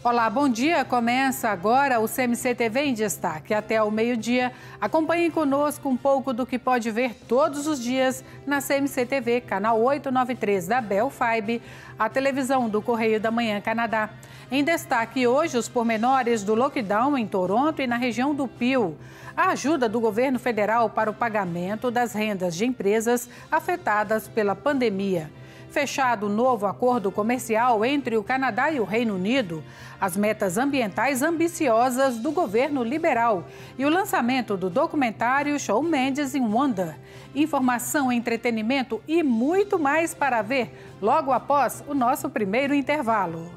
Olá, bom dia. Começa agora o CMC TV em Destaque. Até o meio-dia, acompanhem conosco um pouco do que pode ver todos os dias na CMC TV, canal 893 da Bell Fibe, a televisão do Correio da Manhã Canadá. Em destaque hoje, os pormenores do lockdown em Toronto e na região do Peel. A ajuda do governo federal para o pagamento das rendas de empresas afetadas pela pandemia. Fechado o novo acordo comercial entre o Canadá e o Reino Unido, as metas ambientais ambiciosas do governo liberal e o lançamento do documentário Shawn Mendes in Wonder. Informação, entretenimento e muito mais para ver logo após o nosso primeiro intervalo.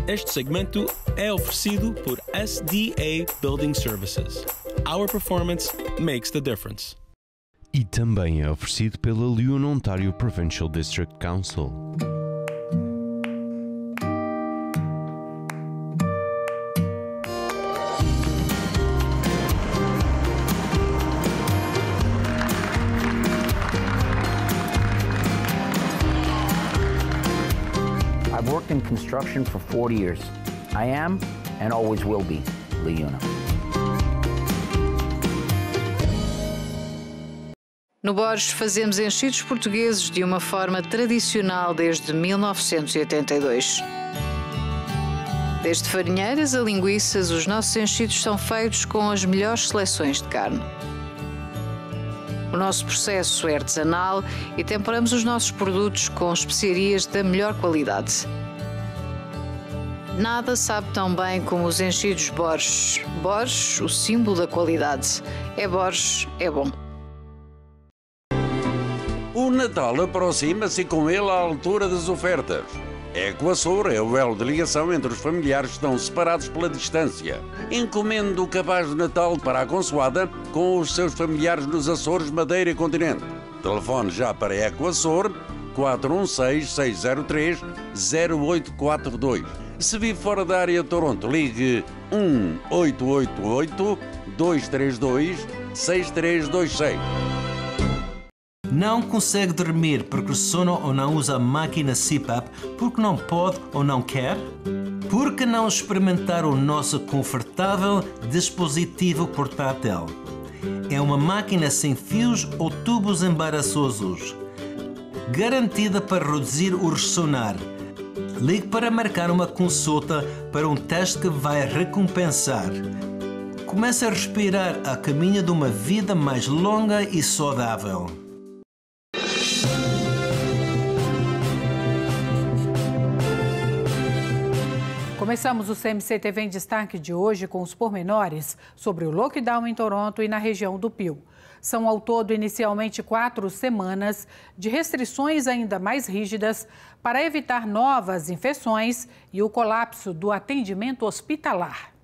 Este segmento é oferecido por SDA Building Services. Our performance makes the difference. E também é oferecido pela Lyon Ontario Provincial District Council. I've worked in construction for 40 years. I am, and always will be, LiUNA. No Borges fazemos enchidos portugueses de uma forma tradicional desde 1982. Desde farinheiras a linguiças, os nossos enchidos são feitos com as melhores seleções de carne. O nosso processo é artesanal e temperamos os nossos produtos com especiarias da melhor qualidade. Nada sabe tão bem como os enchidos Borges. Borges, o símbolo da qualidade. É Borges, é bom. O Natal aproxima-se e com ele a altura das ofertas. Ecoaçor é o elo de ligação entre os familiares que estão separados pela distância. Encomende o cabaz de Natal para a consoada com os seus familiares nos Açores, Madeira e Continente. Telefone já para Ecoaçor 416-603-0842. Se vive fora da área de Toronto, ligue 1-888-232-6326. Não consegue dormir porque sono ou não usa a máquina CPAP porque não pode ou não quer? Por que não experimentar o nosso confortável dispositivo portátil? É uma máquina sem fios ou tubos embaraçosos, garantida para reduzir o ressonar. Ligue para marcar uma consulta para um teste que vai recompensar. Comece a respirar a caminho de uma vida mais longa e saudável. Começamos o CMC TV em Destaque de hoje com os pormenores sobre o lockdown em Toronto e na região do Peel. São ao todo inicialmente 4 semanas de restrições ainda mais rígidas para evitar novas infecções e o colapso do atendimento hospitalar.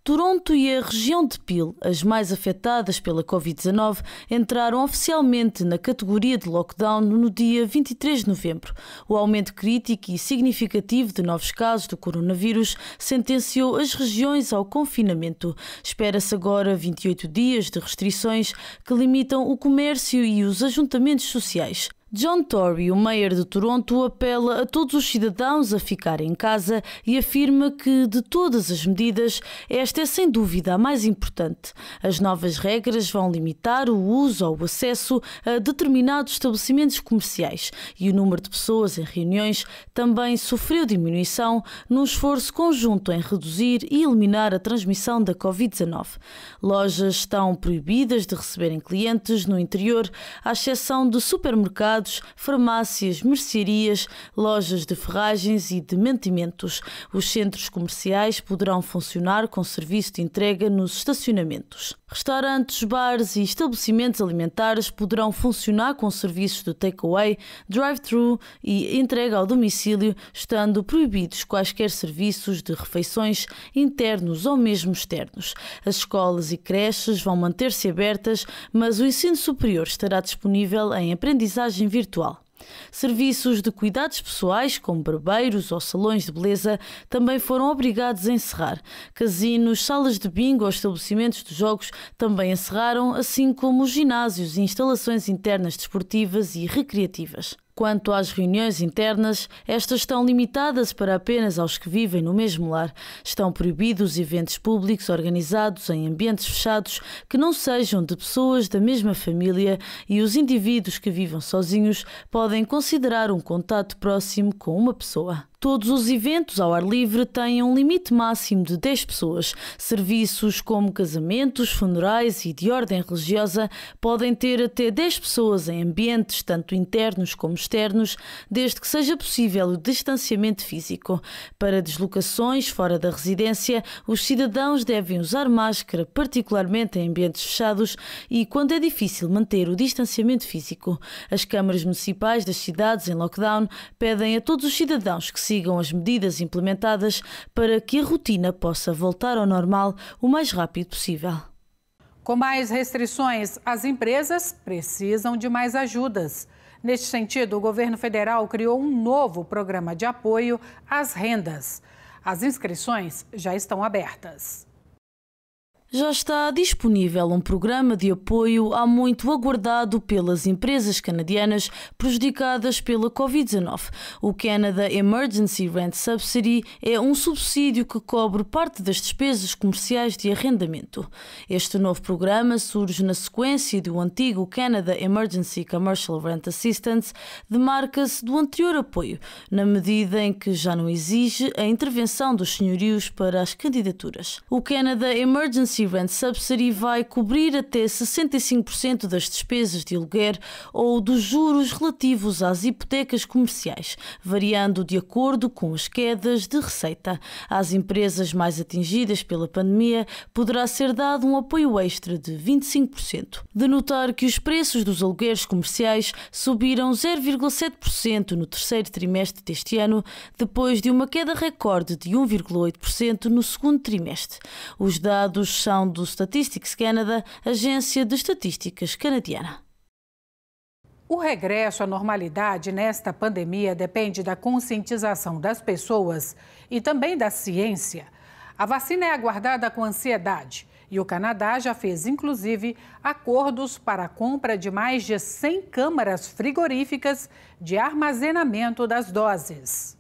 Toronto e a região de Peel, as mais afetadas pela Covid-19, entraram oficialmente na categoria de lockdown no dia 23 de novembro. O aumento crítico e significativo de novos casos do coronavírus sentenciou as regiões ao confinamento. Espera-se agora 28 dias de restrições que limitam o comércio e os ajuntamentos sociais. John Tory, o mayor de Toronto, apela a todos os cidadãos a ficarem em casa e afirma que, de todas as medidas, esta é sem dúvida a mais importante. As novas regras vão limitar o uso ou o acesso a determinados estabelecimentos comerciais e o número de pessoas em reuniões também sofreu diminuição num esforço conjunto em reduzir e eliminar a transmissão da Covid-19. Lojas estão proibidas de receberem clientes no interior, à exceção de supermercados supermercados, farmácias, mercearias, lojas de ferragens e de mantimentos. Os centros comerciais poderão funcionar com serviço de entrega nos estacionamentos. Restaurantes, bares e estabelecimentos alimentares poderão funcionar com serviços de takeaway, drive-thru e entrega ao domicílio, estando proibidos quaisquer serviços de refeições internos ou mesmo externos. As escolas e creches vão manter-se abertas, mas o ensino superior estará disponível em aprendizagem virtual. Serviços de cuidados pessoais, como barbeiros ou salões de beleza, também foram obrigados a encerrar. Casinos, salas de bingo ou estabelecimentos de jogos também encerraram, assim como ginásios e instalações internas desportivas e recreativas. Quanto às reuniões internas, estas estão limitadas para apenas aos que vivem no mesmo lar. Estão proibidos eventos públicos organizados em ambientes fechados que não sejam de pessoas da mesma família e os indivíduos que vivam sozinhos podem considerar um contato próximo com uma pessoa. Todos os eventos ao ar livre têm um limite máximo de 10 pessoas. Serviços como casamentos, funerais e de ordem religiosa podem ter até 10 pessoas em ambientes tanto internos como externos, desde que seja possível o distanciamento físico. Para deslocações fora da residência, os cidadãos devem usar máscara, particularmente em ambientes fechados e quando é difícil manter o distanciamento físico. As câmaras municipais das cidades em lockdown pedem a todos os cidadãos que sigam as medidas implementadas para que a rotina possa voltar ao normal o mais rápido possível. Com mais restrições, as empresas precisam de mais ajudas. Neste sentido, o governo federal criou um novo programa de apoio às rendas. As inscrições já estão abertas. Já está disponível um programa de apoio há muito aguardado pelas empresas canadianas prejudicadas pela Covid-19. O Canada Emergency Rent Subsidy é um subsídio que cobre parte das despesas comerciais de arrendamento. Este novo programa surge na sequência do antigo Canada Emergency Commercial Rent Assistance, demarca-se do anterior apoio, na medida em que já não exige a intervenção dos senhorios para as candidaturas. O Canada Emergency Rent Subsidy vai cobrir até 65% das despesas de aluguer ou dos juros relativos às hipotecas comerciais, variando de acordo com as quedas de receita. Às empresas mais atingidas pela pandemia, poderá ser dado um apoio extra de 25%. De notar que os preços dos alugueres comerciais subiram 0,7% no terceiro trimestre deste ano, depois de uma queda recorde de 1,8% no segundo trimestre. Os dados são do Statistics Canada, agência de estatísticas canadiana. O regresso à normalidade nesta pandemia depende da conscientização das pessoas e também da ciência. A vacina é aguardada com ansiedade e o Canadá já fez, inclusive, acordos para a compra de mais de 100 câmaras frigoríficas de armazenamento das doses.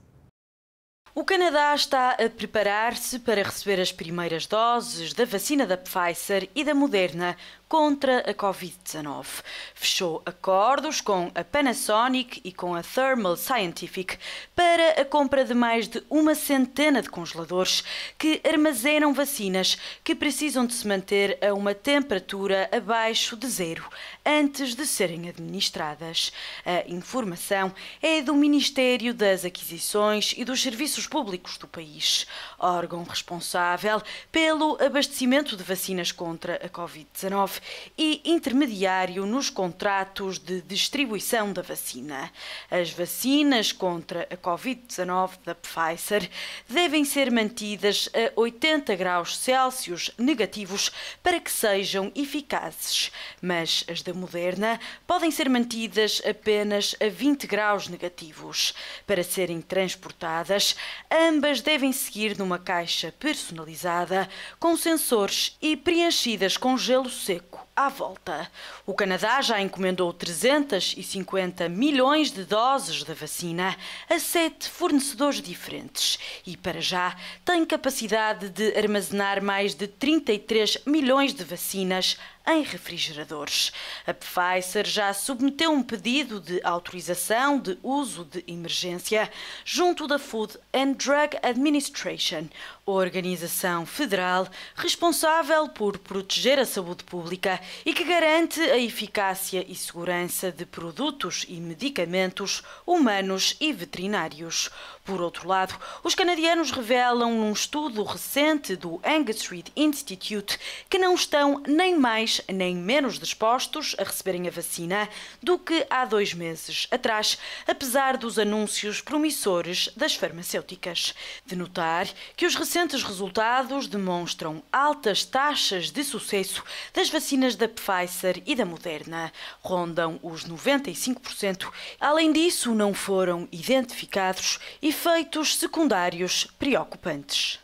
O Canadá está a preparar-se para receber as primeiras doses da vacina da Pfizer e da Moderna contra a Covid-19. Fechou acordos com a Panasonic e com a Thermal Scientific para a compra de mais de 100 de congeladores que armazenam vacinas que precisam de se manter a uma temperatura abaixo de 0 antes de serem administradas. A informação é do Ministério das Aquisições e dos Serviços Públicos do país, órgão responsável pelo abastecimento de vacinas contra a Covid-19 e intermediário nos contratos de distribuição da vacina. As vacinas contra a Covid-19 da Pfizer devem ser mantidas a 80 graus Celsius negativos para que sejam eficazes, mas as da Moderna podem ser mantidas apenas a 20 graus negativos. Para serem transportadas, ambas devem seguir numa caixa personalizada com sensores e preenchidas com gelo seco à volta. O Canadá já encomendou 350 milhões de doses da vacina a 7 fornecedores diferentes e, para já, tem capacidade de armazenar mais de 33 milhões de vacinas em refrigeradores. A Pfizer já submeteu um pedido de autorização de uso de emergência junto da Food and Drug Administration, organização federal responsável por proteger a saúde pública e que garante a eficácia e segurança de produtos e medicamentos humanos e veterinários. Por outro lado, os canadianos revelam num estudo recente do Angus Street Institute que não estão nem mais nem menos dispostos a receberem a vacina do que há 2 meses atrás, apesar dos anúncios promissores das farmacêuticas. De notar que os recentes resultados demonstram altas taxas de sucesso das vacinas da Pfizer e da Moderna, rondam os 95%. Além disso, não foram identificados efeitos secundários preocupantes.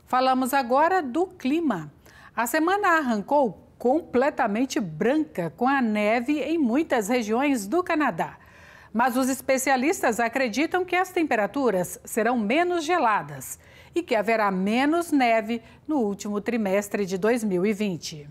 Falamos agora do clima. A semana arrancou completamente branca com a neve em muitas regiões do Canadá. Mas os especialistas acreditam que as temperaturas serão menos geladas e que haverá menos neve no último trimestre de 2020.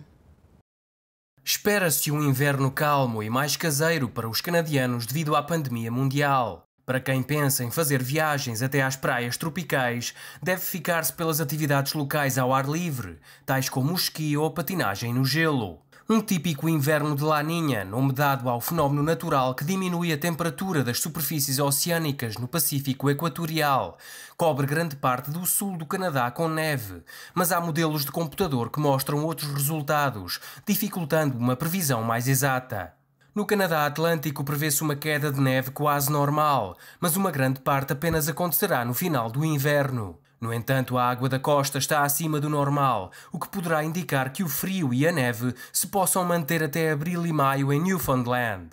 Espera-se um inverno calmo e mais caseiro para os canadianos devido à pandemia mundial. Para quem pensa em fazer viagens até às praias tropicais, deve ficar-se pelas atividades locais ao ar livre, tais como o esqui ou a patinagem no gelo. Um típico inverno de La Niña, nome dado ao fenómeno natural que diminui a temperatura das superfícies oceânicas no Pacífico Equatorial, cobre grande parte do sul do Canadá com neve, mas há modelos de computador que mostram outros resultados, dificultando uma previsão mais exata. No Canadá Atlântico prevê-se uma queda de neve quase normal, mas uma grande parte apenas acontecerá no final do inverno. No entanto, a água da costa está acima do normal, o que poderá indicar que o frio e a neve se possam manter até abril e maio em Newfoundland.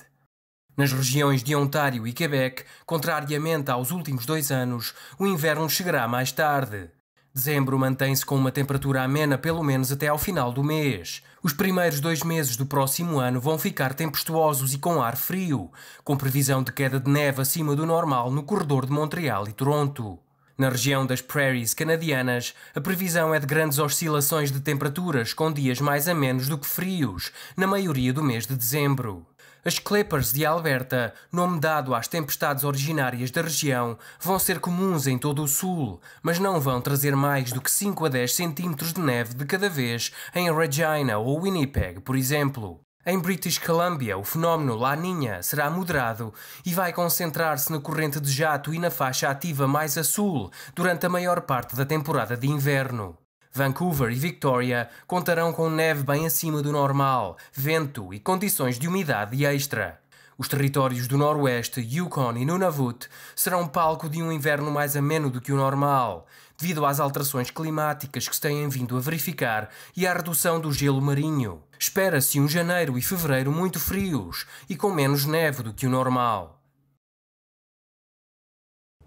Nas regiões de Ontário e Quebec, contrariamente aos últimos 2 anos, o inverno chegará mais tarde. Dezembro mantém-se com uma temperatura amena pelo menos até ao final do mês. Os primeiros 2 meses do próximo ano vão ficar tempestuosos e com ar frio, com previsão de queda de neve acima do normal no corredor de Montreal e Toronto. Na região das Prairies canadianas, a previsão é de grandes oscilações de temperaturas, com dias mais amenos do que frios, na maioria do mês de dezembro. As Clippers de Alberta, nome dado às tempestades originárias da região, vão ser comuns em todo o sul, mas não vão trazer mais do que 5 a 10 centímetros de neve de cada vez em Regina ou Winnipeg, por exemplo. Em British Columbia, o fenómeno La Niña será moderado e vai concentrar-se na corrente de jato e na faixa ativa mais a sul durante a maior parte da temporada de inverno. Vancouver e Victoria contarão com neve bem acima do normal, vento e condições de umidade extra. Os territórios do Noroeste, Yukon e Nunavut serão palco de um inverno mais ameno do que o normal, devido às alterações climáticas que se têm vindo a verificar e à redução do gelo marinho. Espera-se um janeiro e fevereiro muito frios e com menos neve do que o normal.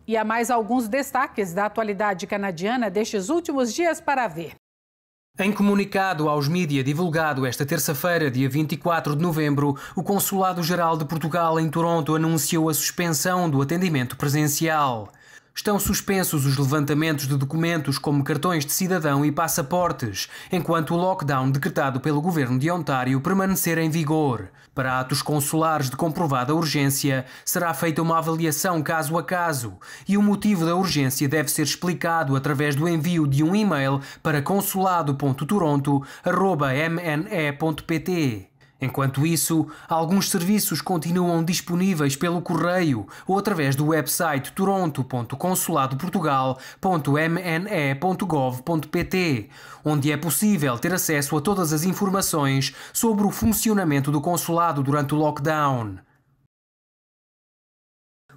E há mais alguns destaques da atualidade canadiana destes últimos dias para ver. Em comunicado aos mídia divulgado esta terça-feira, dia 24 de novembro, o Consulado-Geral de Portugal em Toronto anunciou a suspensão do atendimento presencial. Estão suspensos os levantamentos de documentos como cartões de cidadão e passaportes, enquanto o lockdown decretado pelo Governo de Ontário permanecer em vigor. Para atos consulares de comprovada urgência, será feita uma avaliação caso a caso e o motivo da urgência deve ser explicado através do envio de um e-mail para consulado.toronto@mne.pt. Enquanto isso, alguns serviços continuam disponíveis pelo correio ou através do website toronto.consuladoportugal.mne.gov.pt, onde é possível ter acesso a todas as informações sobre o funcionamento do consulado durante o lockdown.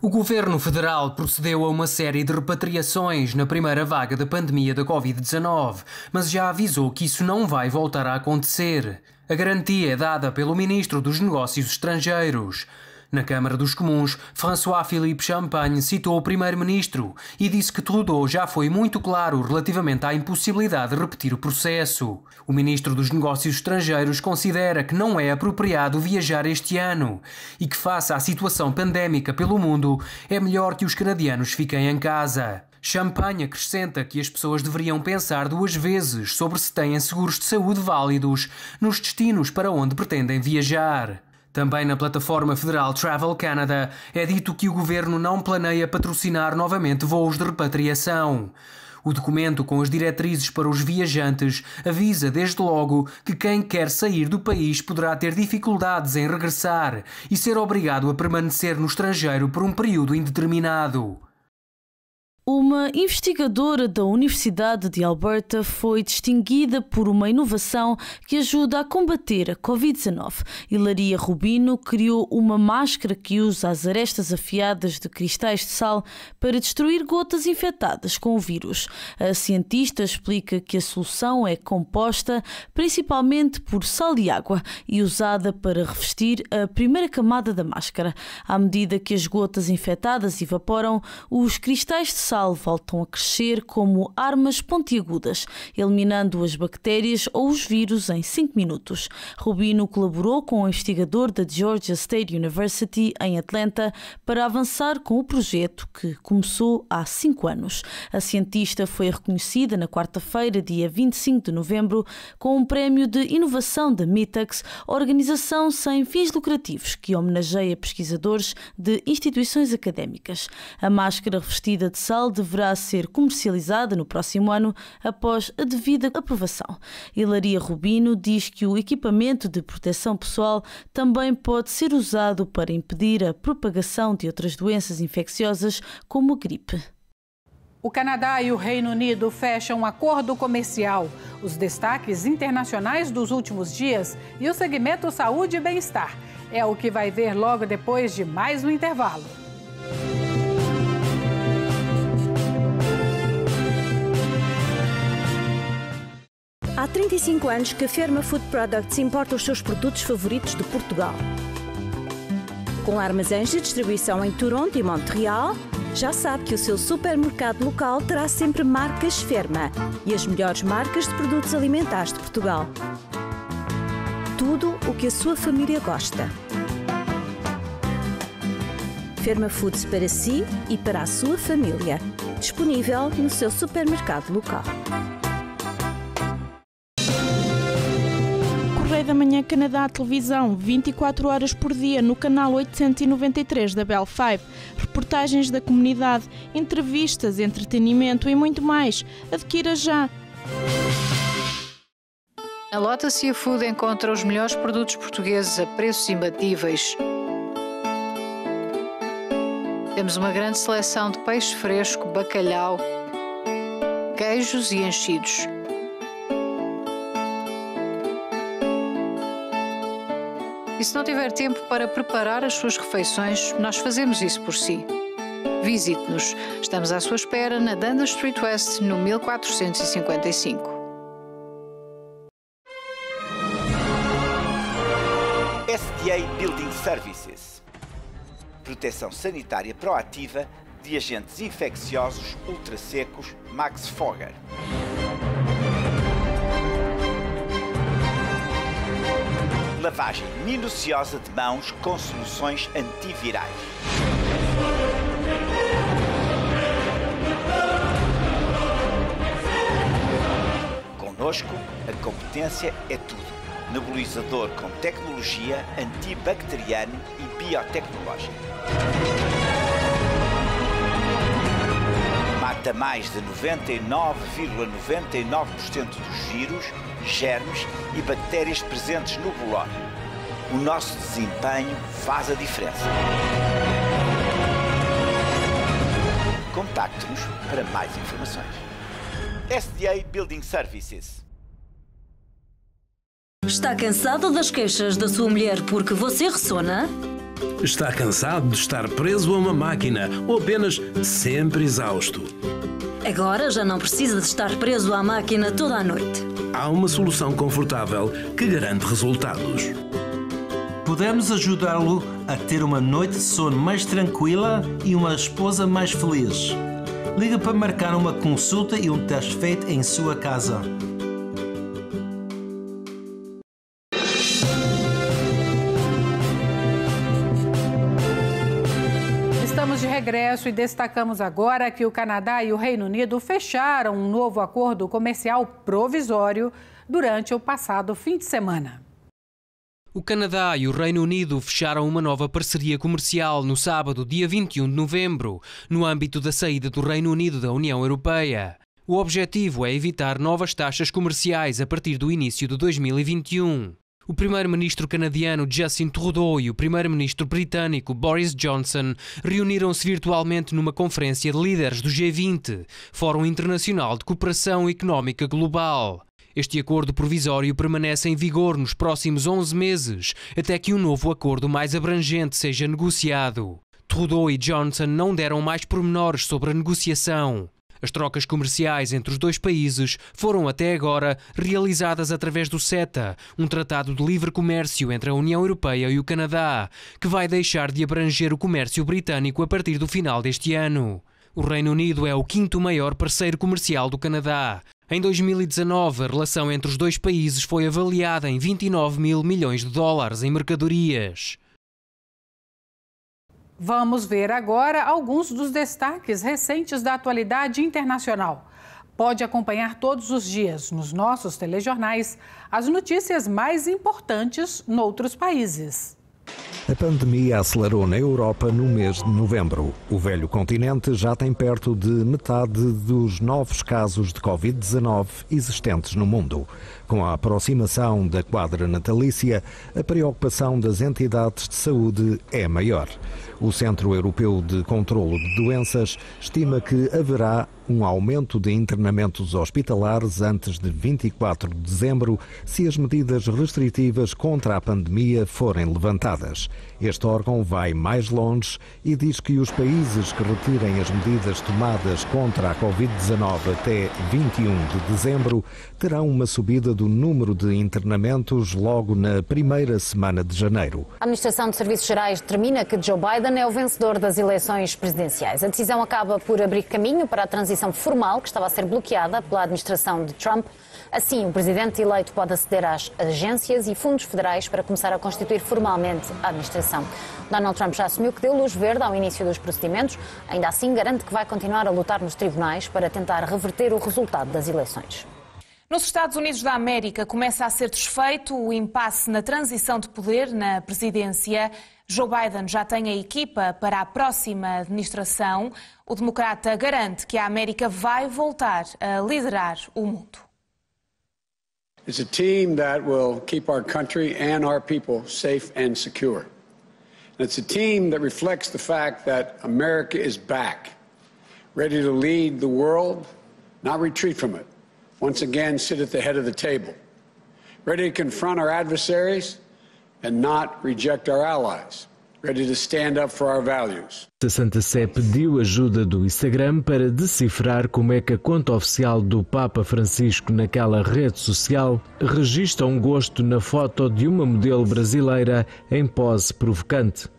O Governo Federal procedeu a uma série de repatriações na primeira vaga da pandemia da Covid-19, mas já avisou que isso não vai voltar a acontecer. A garantia é dada pelo Ministro dos Negócios Estrangeiros. Na Câmara dos Comuns, François-Philippe Champagne citou o Primeiro-Ministro e disse que Trudeau já foi muito claro relativamente à impossibilidade de repetir o processo. O Ministro dos Negócios Estrangeiros considera que não é apropriado viajar este ano e que, face à situação pandémica pelo mundo, é melhor que os canadianos fiquem em casa. Champagne acrescenta que as pessoas deveriam pensar 2 vezes sobre se têm seguros de saúde válidos nos destinos para onde pretendem viajar. Também na plataforma federal Travel Canada é dito que o governo não planeia patrocinar novamente voos de repatriação. O documento, com as diretrizes para os viajantes, avisa desde logo que quem quer sair do país poderá ter dificuldades em regressar e ser obrigado a permanecer no estrangeiro por um período indeterminado. Uma investigadora da Universidade de Alberta foi distinguida por uma inovação que ajuda a combater a Covid-19. Hilaria Rubino criou uma máscara que usa as arestas afiadas de cristais de sal para destruir gotas infectadas com o vírus. A cientista explica que a solução é composta principalmente por sal e água e usada para revestir a primeira camada da máscara. À medida que as gotas infectadas evaporam, os cristais de sal voltam a crescer como armas pontiagudas, eliminando as bactérias ou os vírus em 5 minutos. Rubino colaborou com o investigador da Georgia State University em Atlanta para avançar com o projeto que começou há 5 anos. A cientista foi reconhecida na quarta-feira, dia 25 de novembro, com um prémio de inovação da Mitacs, organização sem fins lucrativos que homenageia pesquisadores de instituições académicas. A máscara revestida de sal deverá ser comercializada no próximo ano após a devida aprovação. Hilaria Rubino diz que o equipamento de proteção pessoal também pode ser usado para impedir a propagação de outras doenças infecciosas como a gripe. O Canadá e o Reino Unido fecham um acordo comercial. Os destaques internacionais dos últimos dias e o segmento saúde e bem-estar. É o que vai ver logo depois de mais um intervalo. Há 35 anos que a Ferma Food Products importa os seus produtos favoritos de Portugal. Com armazéns de distribuição em Toronto e Montreal, já sabe que o seu supermercado local terá sempre marcas Ferma e as melhores marcas de produtos alimentares de Portugal. Tudo o que a sua família gosta. Ferma Foods para si e para a sua família. Disponível no seu supermercado local. Correio da Manhã Canadá Televisão, 24 horas por dia no canal 893 da Bell 5. Reportagens da comunidade, entrevistas, entretenimento e muito mais. Adquira já! Na Lota Seafood encontra os melhores produtos portugueses a preços imbatíveis. Temos uma grande seleção de peixe fresco, bacalhau, queijos e enchidos. E se não tiver tempo para preparar as suas refeições, nós fazemos isso por si. Visite-nos. Estamos à sua espera na Dundas Street West, no 1455. SDA Building Services. Proteção sanitária proativa de agentes infecciosos ultrassecos Max Fogger. Lavagem minuciosa de mãos com soluções antivirais. Conosco, a competência é tudo. Nebulizador com tecnologia antibacteriana e biotecnológica. Mata mais de 99,99% dos vírus, germes e bactérias presentes no bolor. O nosso desempenho faz a diferença. Contacte-nos para mais informações. SDA Building Services. Está cansado das queixas da sua mulher porque você ressona? Está cansado de estar preso a uma máquina ou apenas sempre exausto? Agora já não precisa de estar preso à máquina toda a noite. Há uma solução confortável que garante resultados. Podemos ajudá-lo a ter uma noite de sono mais tranquila e uma esposa mais feliz. Liga para marcar uma consulta e um teste feito em sua casa. Estamos de regresso e destacamos agora que o Canadá e o Reino Unido fecharam um novo acordo comercial provisório durante o passado fim de semana. O Canadá e o Reino Unido fecharam uma nova parceria comercial no sábado, dia 21 de novembro, no âmbito da saída do Reino Unido da União Europeia. O objetivo é evitar novas taxas comerciais a partir do início de 2021. O primeiro-ministro canadiano Justin Trudeau e o primeiro-ministro britânico Boris Johnson reuniram-se virtualmente numa conferência de líderes do G20, Fórum Internacional de Cooperação Económica Global. Este acordo provisório permanece em vigor nos próximos 11 meses, até que um novo acordo mais abrangente seja negociado. Trudeau e Johnson não deram mais pormenores sobre a negociação. As trocas comerciais entre os dois países foram até agora realizadas através do CETA, um tratado de livre comércio entre a União Europeia e o Canadá, que vai deixar de abranger o comércio britânico a partir do final deste ano. O Reino Unido é o quinto maior parceiro comercial do Canadá. Em 2019, a relação entre os dois países foi avaliada em 29 mil milhões de dólares em mercadorias. Vamos ver agora alguns dos destaques recentes da atualidade internacional. Pode acompanhar todos os dias nos nossos telejornais as notícias mais importantes noutros países. A pandemia acelerou na Europa no mês de novembro. O velho continente já tem perto de metade dos novos casos de Covid-19 existentes no mundo. Com a aproximação da quadra natalícia, a preocupação das entidades de saúde é maior. O Centro Europeu de Controlo de Doenças estima que haverá um aumento de internamentos hospitalares antes de 24 de dezembro se as medidas restritivas contra a pandemia forem levantadas. Este órgão vai mais longe e diz que os países que retirem as medidas tomadas contra a Covid-19 até 21 de dezembro terão uma subida do número de internamentos logo na primeira semana de janeiro. A Administração de Serviços Gerais determina que Joe Biden é o vencedor das eleições presidenciais. A decisão acaba por abrir caminho para a transição formal que estava a ser bloqueada pela administração de Trump. Assim, o presidente eleito pode aceder às agências e fundos federais para começar a constituir formalmente a administração. Donald Trump já assumiu que deu luz verde ao início dos procedimentos. Ainda assim, garante que vai continuar a lutar nos tribunais para tentar reverter o resultado das eleições. Nos Estados Unidos da América começa a ser desfeito o impasse na transição de poder na presidência. Joe Biden já tem a equipa para a próxima administração. O democrata garante que a América vai voltar a liderar o mundo. It's a team that will keep our country and our people safe and secure. And it's a team that reflects the fact that America is back, ready to lead the world, not retreat from it. Once again, sit at the head of the table, ready to confront our adversaries and not reject our allies, ready to stand up for our values. A Santa Sé pediu ajuda do Instagram para decifrar como é que a conta oficial do Papa Francisco naquela rede social registra um gosto na foto de uma modelo brasileira em pose provocante.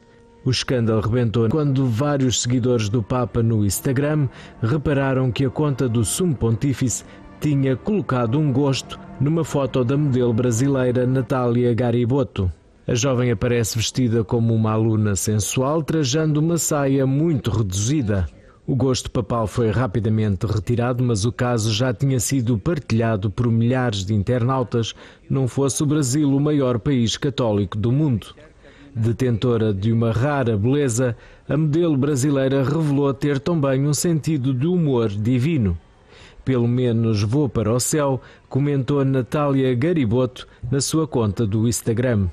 O escândalo rebentou quando vários seguidores do Papa no Instagram repararam que a conta do Sumo Pontífice tinha colocado um gosto numa foto da modelo brasileira Natália Garibotto. A jovem aparece vestida como uma aluna sensual, trajando uma saia muito reduzida. O gosto papal foi rapidamente retirado, mas o caso já tinha sido partilhado por milhares de internautas, não fosse o Brasil o maior país católico do mundo. Detentora de uma rara beleza, a modelo brasileira revelou ter também um sentido de humor divino. Pelo menos vou para o céu, comentou Natália Garibotto na sua conta do Instagram.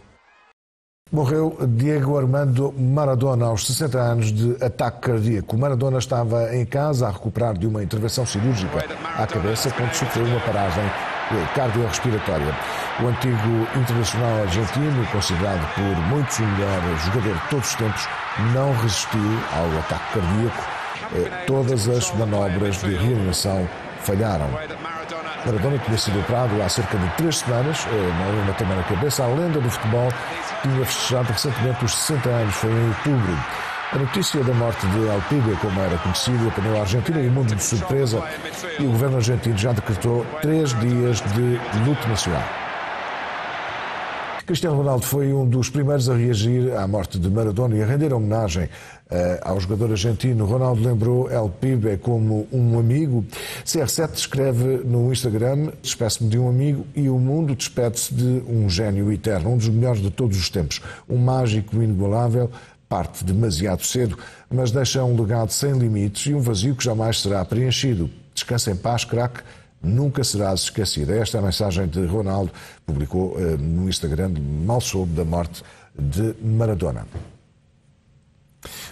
Morreu Diego Armando Maradona aos 60 anos de ataque cardíaco. Maradona estava em casa a recuperar de uma intervenção cirúrgica à cabeça quando sofreu uma paragem cardiorrespiratória. O antigo internacional argentino, considerado por muitos o melhor jogador de todos os tempos, não resistiu ao ataque cardíaco. Todas as manobras de reanimação falharam. Maradona tinha sido operado há cerca de 3 semanas, uma hematoma na cabeça. A lenda do futebol tinha festejado recentemente os 60 anos, foi em outubro. A notícia da morte de El Pibe, como era conhecido, apanhou a Argentina e o mundo de surpresa, e o governo argentino já decretou 3 dias de luto nacional. Cristiano Ronaldo foi um dos primeiros a reagir à morte de Maradona e a render homenagem ao jogador argentino. Ronaldo lembrou El Pibe como um amigo. CR7 escreve no Instagram: despeço-me de um amigo e o mundo despede-se de um gênio eterno, um dos melhores de todos os tempos, um mágico inigualável. Parte demasiado cedo, mas deixa um legado sem limites e um vazio que jamais será preenchido. Descansa em paz, craque. Nunca serás esquecida. Esta é a mensagem de Ronaldo, publicou no Instagram, mal soube da morte de Maradona.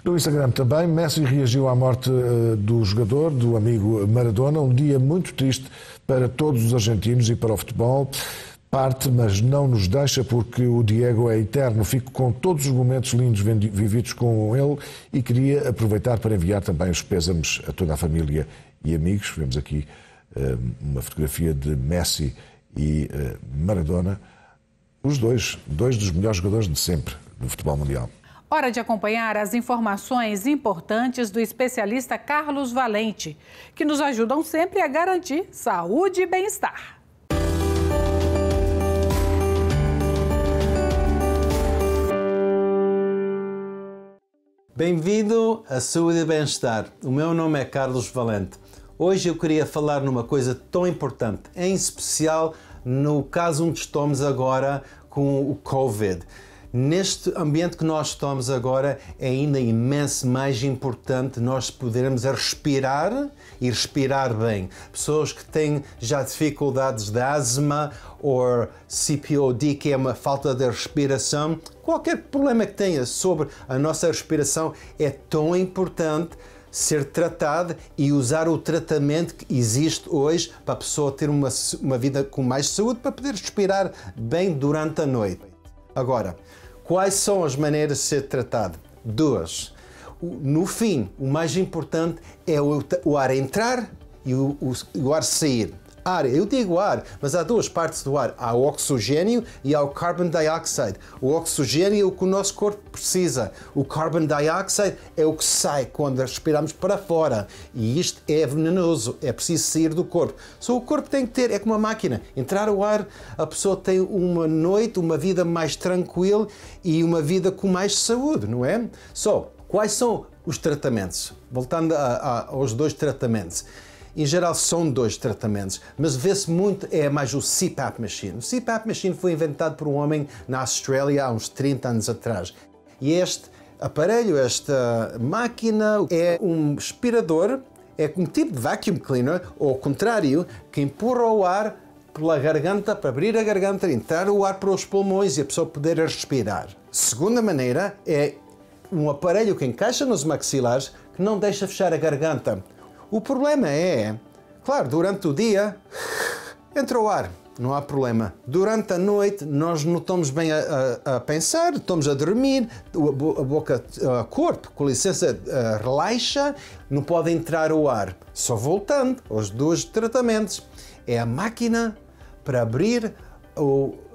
No Instagram também, Messi reagiu à morte do jogador, do amigo Maradona, um dia muito triste para todos os argentinos e para o futebol. Parte, mas não nos deixa, porque o Diego é eterno. Fico com todos os momentos lindos vividos com ele e queria aproveitar para enviar também os pésames a toda a família e amigos. Vemos aqui uma fotografia de Messi e Maradona, os dois dos melhores jogadores de sempre do futebol mundial. Hora de acompanhar as informações importantes do especialista Carlos Valente, que nos ajudam sempre a garantir saúde e bem-estar. Bem-vindo a Saúde e Bem-Estar. O meu nome é Carlos Valente. Hoje eu queria falar numa coisa tão importante, em especial no caso onde estamos agora com o Covid. Neste ambiente que nós estamos agora é ainda imenso mais importante nós podermos respirar e respirar bem. Pessoas que têm já dificuldades de asma ou COPD, que é uma falta de respiração, qualquer problema que tenha sobre a nossa respiração é tão importante ser tratado e usar o tratamento que existe hoje para a pessoa ter uma vida com mais saúde, para poder respirar bem durante a noite. Agora, quais são as maneiras de ser tratado? Duas. No fim, o mais importante é o ar entrar e o ar sair. Ar, eu digo ar, mas há duas partes do ar. Há o oxigênio e há o carbon dioxide. O oxigênio é o que o nosso corpo precisa. O carbon dioxide é o que sai quando respiramos para fora. E isto é venenoso, é preciso sair do corpo. Só o corpo tem que ter, é como uma máquina. Entrar o ar, a pessoa tem uma noite, uma vida mais tranquila e uma vida com mais saúde, não é? Quais são os tratamentos? Voltando aos dois tratamentos. Em geral são dois tratamentos, mas vê-se muito mais o CPAP machine. O CPAP machine foi inventado por um homem na Austrália há uns 30 anos atrás. E este aparelho, esta máquina, é um aspirador, é um tipo de vacuum cleaner, ou ao contrário, que empurra o ar pela garganta, para abrir a garganta, entrar o ar para os pulmões e a pessoa poder respirar. Segunda maneira é um aparelho que encaixa nos maxilares que não deixa fechar a garganta. O problema é, claro, durante o dia entra o ar, não há problema. Durante a noite nós não estamos bem a pensar, estamos a dormir, o corpo, com licença, relaxa, não pode entrar o ar. Só voltando aos dois tratamentos, é a máquina para abrir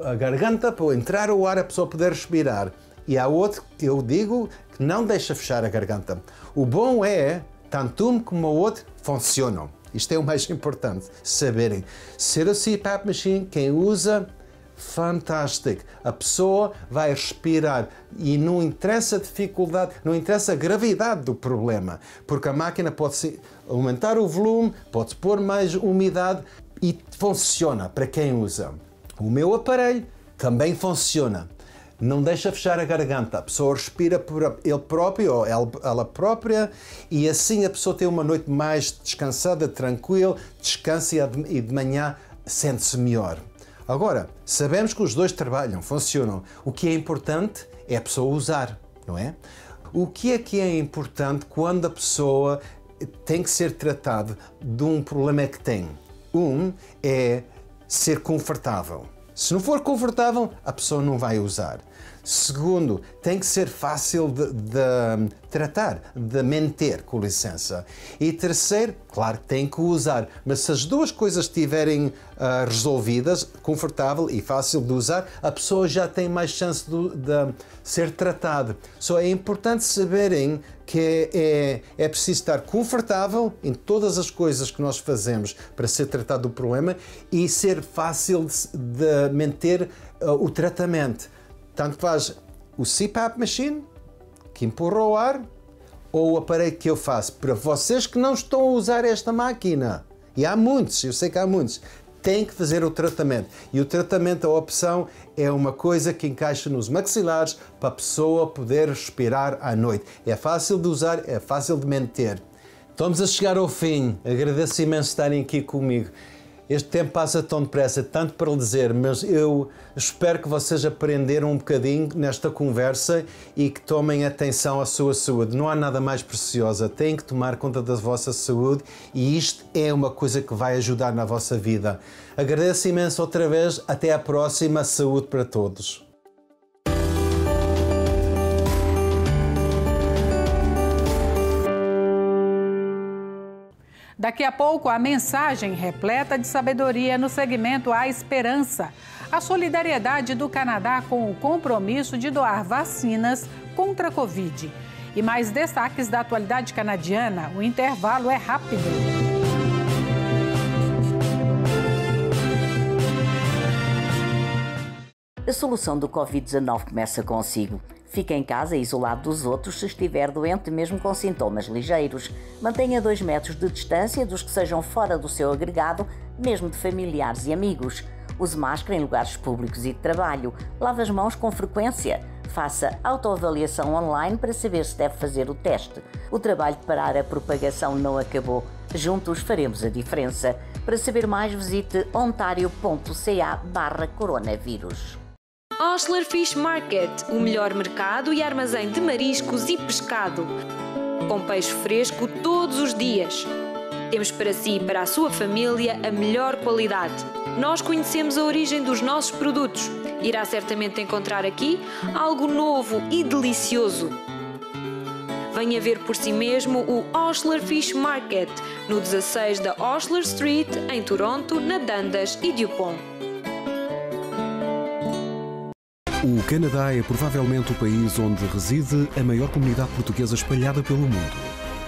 a garganta, para entrar o ar, a pessoa poder respirar. E há outro que eu digo que não deixa fechar a garganta. O bom é, tanto um como o outro funcionam. Isto é o mais importante, saberem. Ser o CPAP machine, quem usa, fantástico. A pessoa vai respirar e não interessa a dificuldade, não interessa a gravidade do problema, porque a máquina pode aumentar o volume, pode pôr mais umidade e funciona para quem usa. O meu aparelho também funciona. Não deixa fechar a garganta, a pessoa respira por ele próprio ou ela própria e assim a pessoa tem uma noite mais descansada, tranquila, descansa e de manhã sente-se melhor. Agora, sabemos que os dois trabalham, funcionam. O que é importante é a pessoa usar, não é? O que é importante quando a pessoa tem que ser tratada de um problema que tem? É ser confortável. Se não for confortável, a pessoa não vai usar. Segundo, tem que ser fácil de tratar, de manter, com licença. E terceiro, claro, tem que usar. Mas se as duas coisas estiverem resolvidas, confortável e fácil de usar, a pessoa já tem mais chance de ser tratada. Só é importante saberem que é preciso estar confortável em todas as coisas que nós fazemos para ser tratado do problema e ser fácil de manter o tratamento. Tanto faz o CPAP machine, que empurra o ar, ou o aparelho que eu faço. Para vocês que não estão a usar esta máquina, e há muitos, eu sei que há muitos, têm que fazer o tratamento. E o tratamento, a opção, é uma coisa que encaixa nos maxilares para a pessoa poder respirar à noite. É fácil de usar, é fácil de manter. Estamos a chegar ao fim. Agradeço imenso estarem aqui comigo. Este tempo passa tão depressa, tanto para lhe dizer, mas eu espero que vocês aprenderam um bocadinho nesta conversa e que tomem atenção à sua saúde. Não há nada mais preciosa. Têm que tomar conta da vossa saúde e isto é uma coisa que vai ajudar na vossa vida. Agradeço imenso outra vez. Até à próxima. Saúde para todos. Daqui a pouco, a mensagem repleta de sabedoria no segmento A Esperança. A solidariedade do Canadá com o compromisso de doar vacinas contra a Covid. E mais destaques da atualidade canadiana. O intervalo é rápido. A solução do Covid-19 começa consigo. Fique em casa isolado dos outros se estiver doente, mesmo com sintomas ligeiros. Mantenha 2 metros de distância dos que sejam fora do seu agregado, mesmo de familiares e amigos. Use máscara em lugares públicos e de trabalho. Lave as mãos com frequência. Faça autoavaliação online para saber se deve fazer o teste. O trabalho de parar a propagação não acabou. Juntos faremos a diferença. Para saber mais, visite ontario.ca/coronavírus. Osler Fish Market, o melhor mercado e armazém de mariscos e pescado. Com peixe fresco todos os dias. Temos para si e para a sua família a melhor qualidade. Nós conhecemos a origem dos nossos produtos. Irá certamente encontrar aqui algo novo e delicioso. Venha ver por si mesmo o Osler Fish Market, no 16 da Osler Street, em Toronto, na Dundas e Dupont. O Canadá é provavelmente o país onde reside a maior comunidade portuguesa espalhada pelo mundo.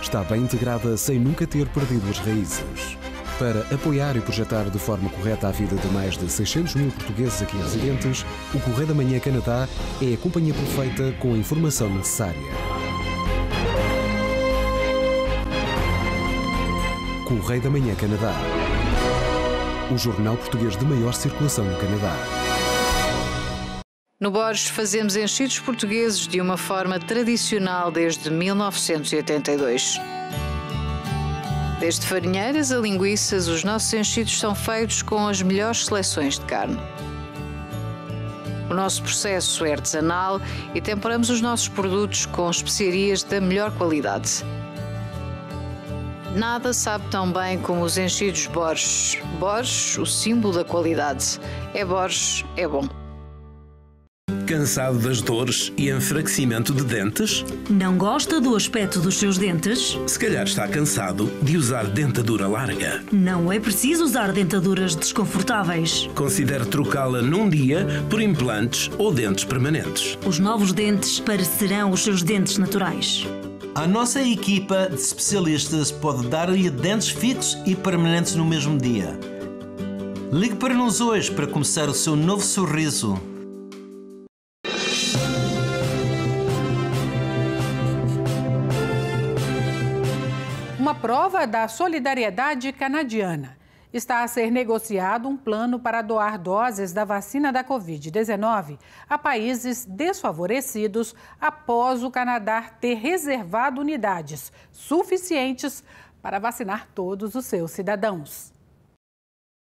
Está bem integrada sem nunca ter perdido as raízes. Para apoiar e projetar de forma correta a vida de mais de 600 mil portugueses aqui residentes, o Correio da Manhã Canadá é a companhia perfeita com a informação necessária. Correio da Manhã Canadá. O jornal português de maior circulação no Canadá. No Borges fazemos enchidos portugueses de uma forma tradicional desde 1982. Desde farinheiras a linguiças, os nossos enchidos são feitos com as melhores seleções de carne. O nosso processo é artesanal e temperamos os nossos produtos com especiarias da melhor qualidade. Nada sabe tão bem como os enchidos Borges. Borges, o símbolo da qualidade. É Borges, é bom. Cansado das dores e enfraquecimento de dentes? Não gosta do aspecto dos seus dentes? Se calhar está cansado de usar dentadura larga. Não é preciso usar dentaduras desconfortáveis. Considere trocá-la num dia por implantes ou dentes permanentes. Os novos dentes parecerão os seus dentes naturais. A nossa equipa de especialistas pode dar-lhe dentes fixos e permanentes no mesmo dia. Ligue para nós hoje para começar o seu novo sorriso. Uma prova da solidariedade canadiana. Está a ser negociado um plano para doar doses da vacina da Covid-19 a países desfavorecidos após o Canadá ter reservado unidades suficientes para vacinar todos os seus cidadãos.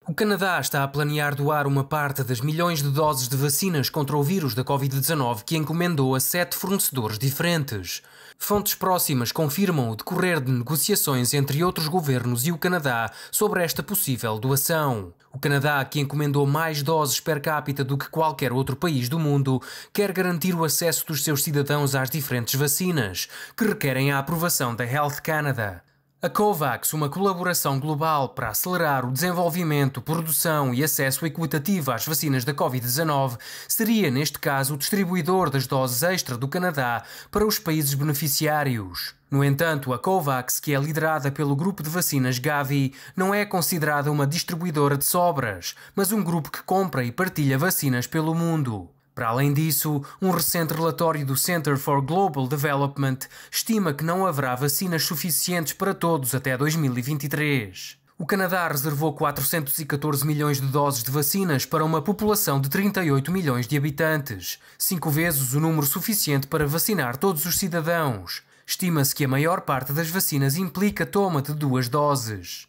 O Canadá está a planear doar uma parte das milhões de doses de vacinas contra o vírus da Covid-19 que encomendou a 7 fornecedores diferentes. Fontes próximas confirmam o decorrer de negociações entre outros governos e o Canadá sobre esta possível doação. O Canadá, que encomendou mais doses per capita do que qualquer outro país do mundo, quer garantir o acesso dos seus cidadãos às diferentes vacinas, que requerem a aprovação da Health Canada. A COVAX, uma colaboração global para acelerar o desenvolvimento, produção e acesso equitativo às vacinas da Covid-19, seria, neste caso, o distribuidor das doses extra do Canadá para os países beneficiários. No entanto, a COVAX, que é liderada pelo grupo de vacinas Gavi, não é considerada uma distribuidora de sobras, mas um grupo que compra e partilha vacinas pelo mundo. Para além disso, um recente relatório do Center for Global Development estima que não haverá vacinas suficientes para todos até 2023. O Canadá reservou 414 milhões de doses de vacinas para uma população de 38 milhões de habitantes, 5 vezes o número suficiente para vacinar todos os cidadãos. Estima-se que a maior parte das vacinas implica toma de 2 doses.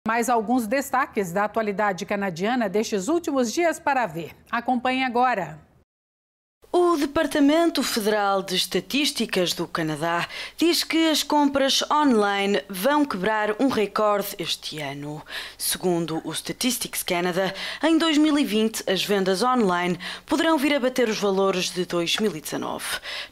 Mais alguns destaques da atualidade canadiana destes últimos dias para ver. Acompanhe agora. O Departamento Federal de Estatísticas do Canadá diz que as compras online vão quebrar um recorde este ano. Segundo o Statistics Canada, em 2020 as vendas online poderão vir a bater os valores de 2019.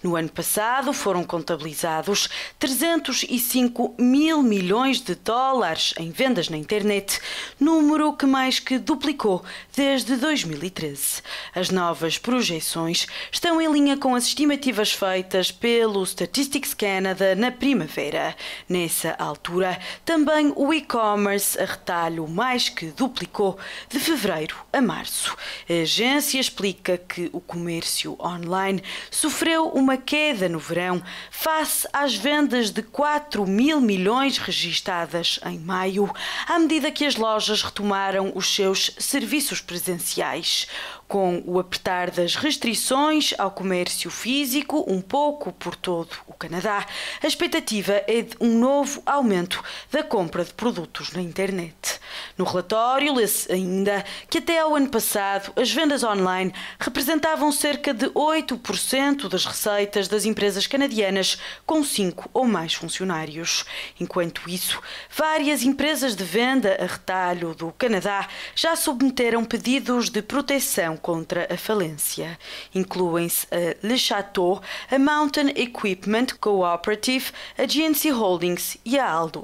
No ano passado foram contabilizados 305 mil milhões de dólares em vendas na internet, número que mais que duplicou desde 2013. As novas projeções estão em linha com as estimativas feitas pelo Statistics Canada na primavera. Nessa altura, também o e-commerce a retalho mais que duplicou de fevereiro a março. A agência explica que o comércio online sofreu uma queda no verão face às vendas de 4 mil milhões registadas em maio, à medida que as lojas retomaram os seus serviços presenciais. Com o apertar das restrições ao comércio físico um pouco por todo o Canadá, a expectativa é de um novo aumento da compra de produtos na internet. No relatório lê-se ainda que até ao ano passado as vendas online representavam cerca de 8% das receitas das empresas canadianas com 5 ou mais funcionários. Enquanto isso, várias empresas de venda a retalho do Canadá já submeteram pedidos de proteção contra a falência. Incluem-se a Le Chateau, a Mountain Equipment Cooperative, a GNC Holdings e a Aldo.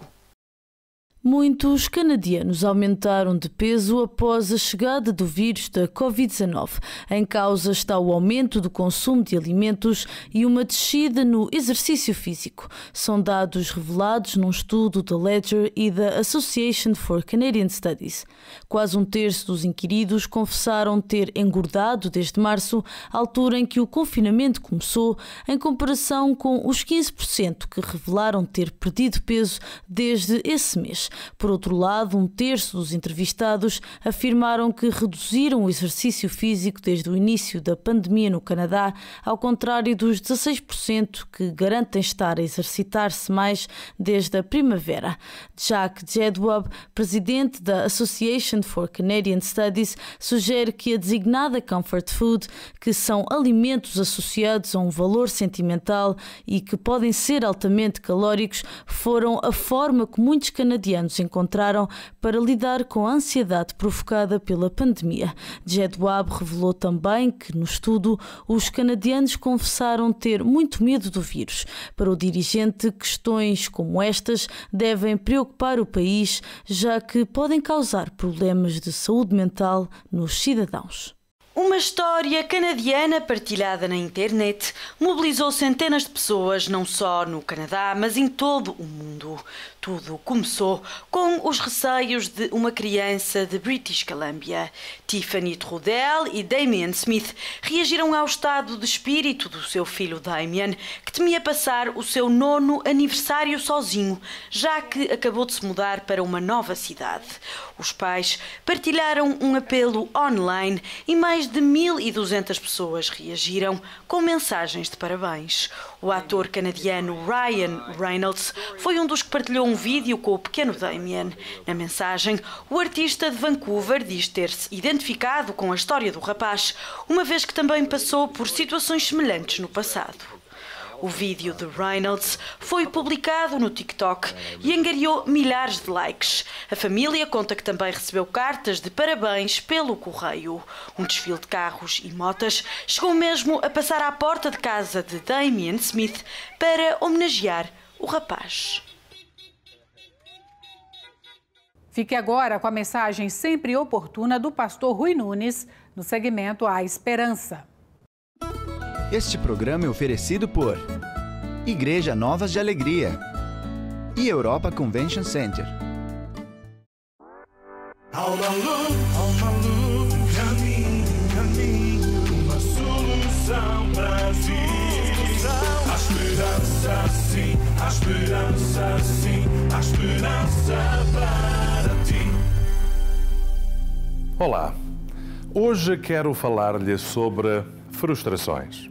Muitos canadianos aumentaram de peso após a chegada do vírus da Covid-19. Em causa está o aumento do consumo de alimentos e uma descida no exercício físico. São dados revelados num estudo da Ledger e da Association for Canadian Studies. Quase um terço dos inquiridos confessaram ter engordado desde março, altura em que o confinamento começou, em comparação com os 15% que revelaram ter perdido peso desde esse mês. Por outro lado, um terço dos entrevistados afirmaram que reduziram o exercício físico desde o início da pandemia no Canadá, ao contrário dos 16% que garantem estar a exercitar-se mais desde a primavera. Jack Jedwab, presidente da Association for Canadian Studies, sugere que a designada comfort food, que são alimentos associados a um valor sentimental e que podem ser altamente calóricos, foram a forma que muitos canadianos encontraram para lidar com a ansiedade provocada pela pandemia. Jedwab revelou também que, no estudo, os canadianos confessaram ter muito medo do vírus. Para o dirigente, questões como estas devem preocupar o país, já que podem causar problemas de saúde mental nos cidadãos. Uma história canadiana partilhada na internet mobilizou centenas de pessoas não só no Canadá, mas em todo o mundo. Tudo começou com os receios de uma criança de British Columbia. Tiffany Trudell e Damien Smith reagiram ao estado de espírito do seu filho Damien, que temia passar o seu 9º aniversário sozinho, já que acabou de se mudar para uma nova cidade. Os pais partilharam um apelo online e mais de 1.200 pessoas reagiram com mensagens de parabéns. O ator canadiano Ryan Reynolds foi um dos que partilhou um vídeo com o pequeno Damien. Na mensagem, o artista de Vancouver diz ter-se identificado com a história do rapaz, uma vez que também passou por situações semelhantes no passado. O vídeo de Reynolds foi publicado no TikTok e angariou milhares de likes. A família conta que também recebeu cartas de parabéns pelo correio. Um desfile de carros e motas chegou mesmo a passar à porta de casa de Damien Smith para homenagear o rapaz. Fique agora com a mensagem sempre oportuna do pastor Rui Nunes no segmento A Esperança. Este programa é oferecido por Igreja Novas de Alegria e Europa Convention Center. Alma Luz, caminho, uma solução para ti. Há esperança sim, há esperança sim, há esperança para ti. Olá, hoje quero falar-lhe sobre frustrações.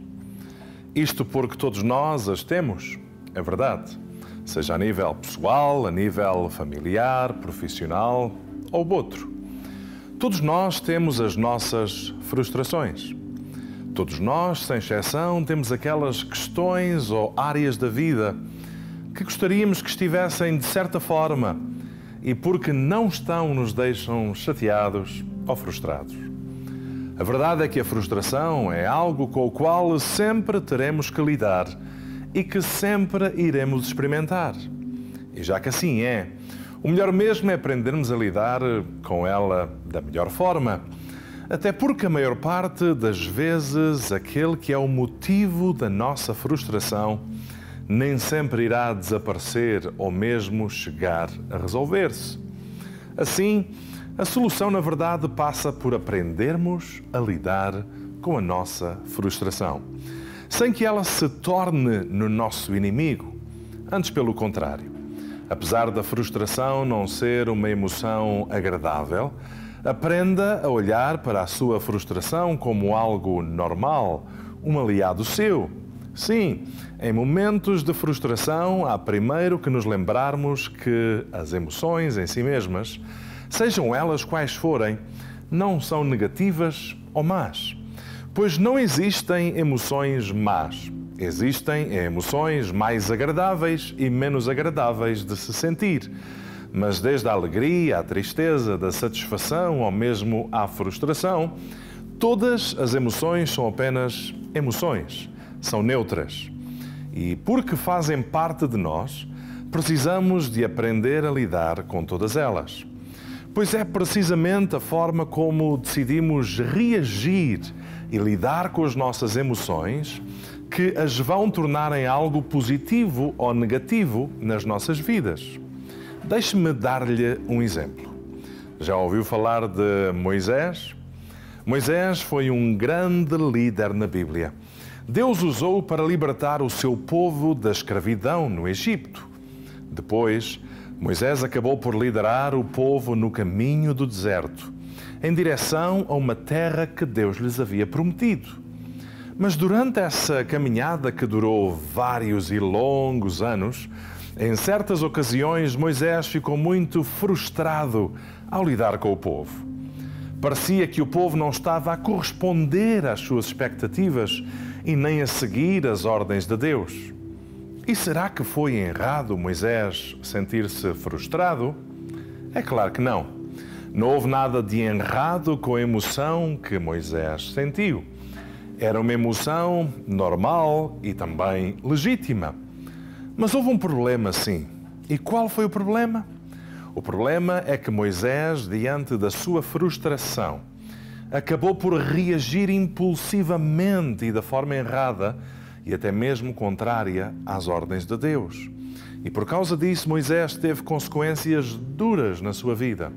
Isto porque todos nós as temos, é verdade. Seja a nível pessoal, a nível familiar, profissional ou outro. Todos nós temos as nossas frustrações. Todos nós, sem exceção, temos aquelas questões ou áreas da vida que gostaríamos que estivessem de certa forma e porque não estão nos deixam chateados ou frustrados. A verdade é que a frustração é algo com o qual sempre teremos que lidar e que sempre iremos experimentar. E já que assim é, o melhor mesmo é aprendermos a lidar com ela da melhor forma. Até porque a maior parte das vezes aquele que é o motivo da nossa frustração nem sempre irá desaparecer ou mesmo chegar a resolver-se. Assim, a solução na verdade passa por aprendermos a lidar com a nossa frustração, sem que ela se torne no nosso inimigo. Antes, pelo contrário. Apesar da frustração não ser uma emoção agradável, aprenda a olhar para a sua frustração como algo normal, um aliado seu. Sim, em momentos de frustração, há primeiro que nos lembrarmos que as emoções em si mesmas, sejam elas quais forem, não são negativas ou más. Pois não existem emoções más. Existem emoções mais agradáveis e menos agradáveis de se sentir. Mas desde a alegria, à tristeza, da satisfação ou mesmo à frustração, todas as emoções são apenas emoções, são neutras. E porque fazem parte de nós, precisamos de aprender a lidar com todas elas. Pois é precisamente a forma como decidimos reagir e lidar com as nossas emoções que as vão tornar em algo positivo ou negativo nas nossas vidas. Deixe-me dar-lhe um exemplo. Já ouviu falar de Moisés? Moisés foi um grande líder na Bíblia. Deus usou-o para libertar o seu povo da escravidão no Egito. Depois, Moisés acabou por liderar o povo no caminho do deserto, em direção a uma terra que Deus lhes havia prometido. Mas durante essa caminhada que durou vários e longos anos, em certas ocasiões Moisés ficou muito frustrado ao lidar com o povo. Parecia que o povo não estava a corresponder às suas expectativas e nem a seguir as ordens de Deus. E será que foi errado Moisés sentir-se frustrado? É claro que não. Não houve nada de errado com a emoção que Moisés sentiu. Era uma emoção normal e também legítima. Mas houve um problema, sim. E qual foi o problema? O problema é que Moisés, diante da sua frustração, acabou por reagir impulsivamente e da forma errada e até mesmo contrária às ordens de Deus. E por causa disso, Moisés teve consequências duras na sua vida.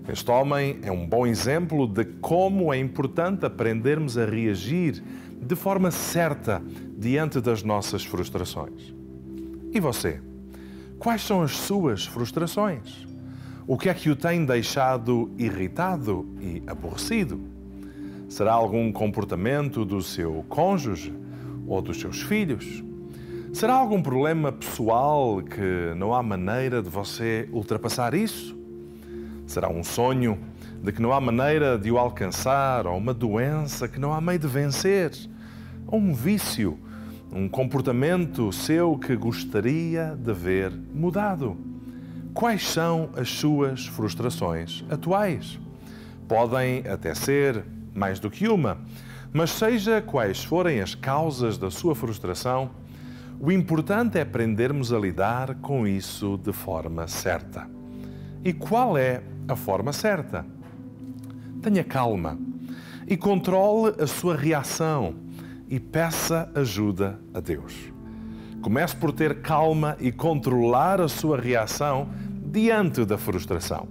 Este homem é um bom exemplo de como é importante aprendermos a reagir de forma certa diante das nossas frustrações. E você? Quais são as suas frustrações? O que é que o tem deixado irritado e aborrecido? Será algum comportamento do seu cônjuge ou dos seus filhos? Será algum problema pessoal que não há maneira de você ultrapassar isso? Será um sonho de que não há maneira de o alcançar, ou uma doença que não há meio de vencer? Ou um vício, um comportamento seu que gostaria de ver mudado? Quais são as suas frustrações atuais? Podem até ser mais do que uma, mas seja quais forem as causas da sua frustração, o importante é aprendermos a lidar com isso de forma certa. E qual é a forma certa? Tenha calma e controle a sua reação e peça ajuda a Deus. Comece por ter calma e controlar a sua reação diante da frustração,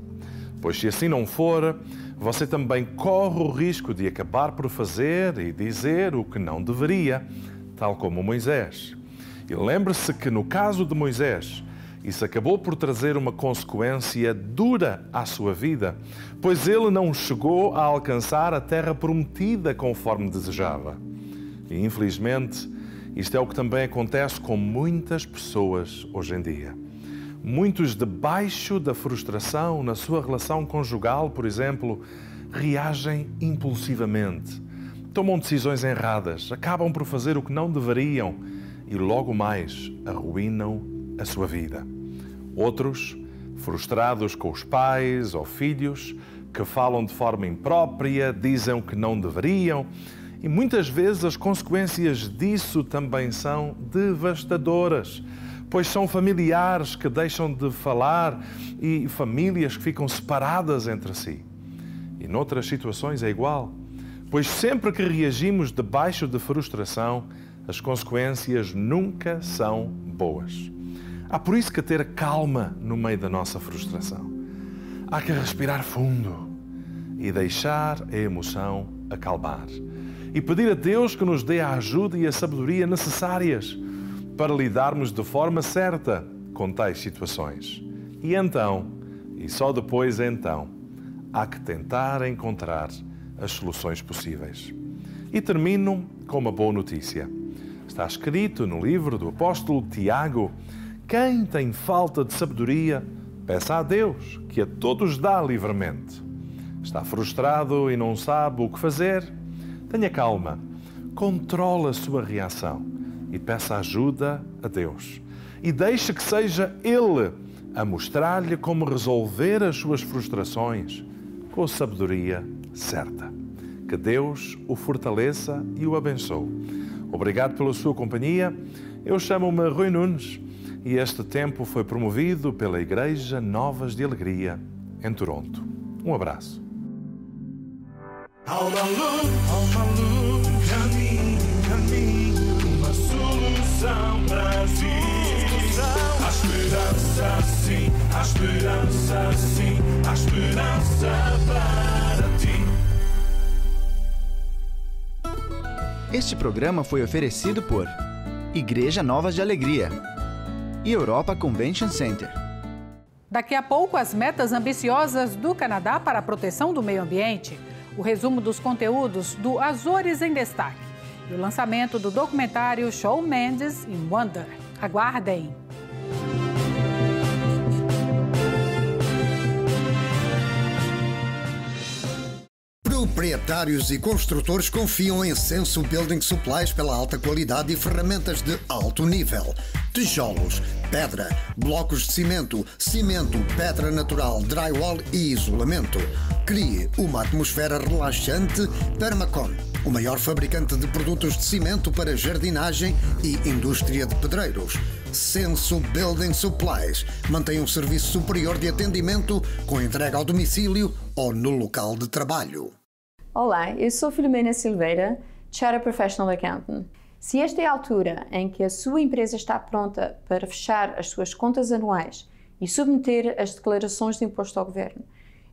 pois se assim não for, você também corre o risco de acabar por fazer e dizer o que não deveria, tal como Moisés. E lembre-se que no caso de Moisés, isso acabou por trazer uma consequência dura à sua vida, pois ele não chegou a alcançar a terra prometida conforme desejava. E, infelizmente, Isto é o que também acontece com muitas pessoas hoje em dia. Muitos, debaixo da frustração na sua relação conjugal, por exemplo, reagem impulsivamente, tomam decisões erradas, acabam por fazer o que não deveriam e logo mais arruinam a sua vida. Outros, frustrados com os pais ou filhos, que falam de forma imprópria, dizem o que não deveriam e muitas vezes as consequências disso também são devastadoras, pois são familiares que deixam de falar e famílias que ficam separadas entre si. E noutras situações é igual, pois sempre que reagimos debaixo de frustração, as consequências nunca são boas. Há por isso que ter calma no meio da nossa frustração. Há que respirar fundo e deixar a emoção acalmar. E pedir a Deus que nos dê a ajuda e a sabedoria necessárias para lidarmos de forma certa com tais situações. E então, e só depois então, há que tentar encontrar as soluções possíveis. E termino com uma boa notícia. Está escrito no livro do apóstolo Tiago: quem tem falta de sabedoria, peça a Deus, que a todos dá livremente. Está frustrado e não sabe o que fazer? Tenha calma, controle a sua reação e peça ajuda a Deus. E deixe que seja Ele a mostrar-lhe como resolver as suas frustrações com a sabedoria certa. Que Deus o fortaleça e o abençoe. Obrigado pela sua companhia. Eu chamo-me Rui Nunes e este tempo foi promovido pela Igreja Novas de Alegria, em Toronto. Um abraço. Há uma luz, caminho, uma solução para si. Há esperança sim, há esperança sim, há esperança para ti. Este programa foi oferecido por Igreja Novas de Alegria e Europa Convention Center. Daqui a pouco, as metas ambiciosas do Canadá para a proteção do meio ambiente, o resumo dos conteúdos do Azores em Destaque e o lançamento do documentário Shawn Mendes in Wonder. Aguardem! Proprietários e construtores confiam em Senso Building Supplies pela alta qualidade e ferramentas de alto nível. Tijolos, pedra, blocos de cimento, pedra natural, drywall e isolamento. Crie uma atmosfera relaxante. Permacon, o maior fabricante de produtos de cimento para jardinagem e indústria de pedreiros. Senso Building Supplies mantém um serviço superior de atendimento com entrega ao domicílio ou no local de trabalho. Olá, eu sou Filomena Silveira, Chartered Professional Accountant. Se esta é a altura em que a sua empresa está pronta para fechar as suas contas anuais e submeter as declarações de imposto ao governo,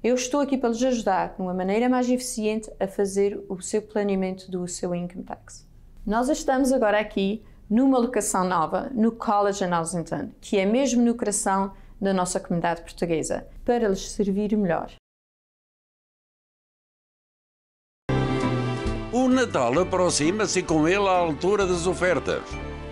eu estou aqui para lhes ajudar de uma maneira mais eficiente a fazer o seu planeamento do seu income tax. Nós estamos agora aqui numa locação nova, no College em Ossington, que é mesmo no coração da nossa comunidade portuguesa, para lhes servir melhor. O Natal aproxima-se e com ele a altura das ofertas.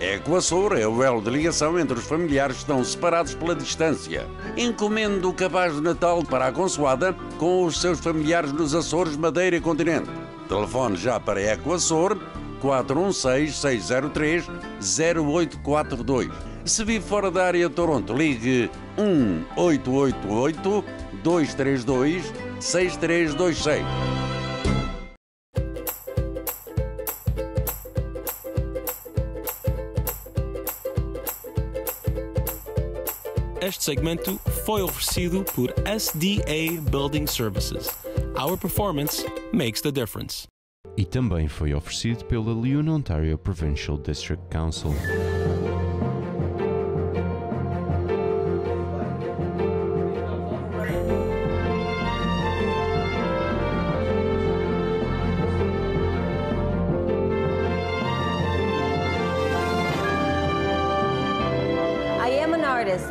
Equasur é o elo de ligação entre os familiares que estão separados pela distância. Encomende o cabaz de Natal para a consoada com os seus familiares nos Açores, Madeira e Continente. Telefone já para Equasur 416-603-0842. Se vive fora da área de Toronto, ligue 1-888-232-6326. Este segmento foi oferecido por SDA Building Services. Our performance makes the difference. E também foi oferecido pela Leon Ontario Provincial District Council.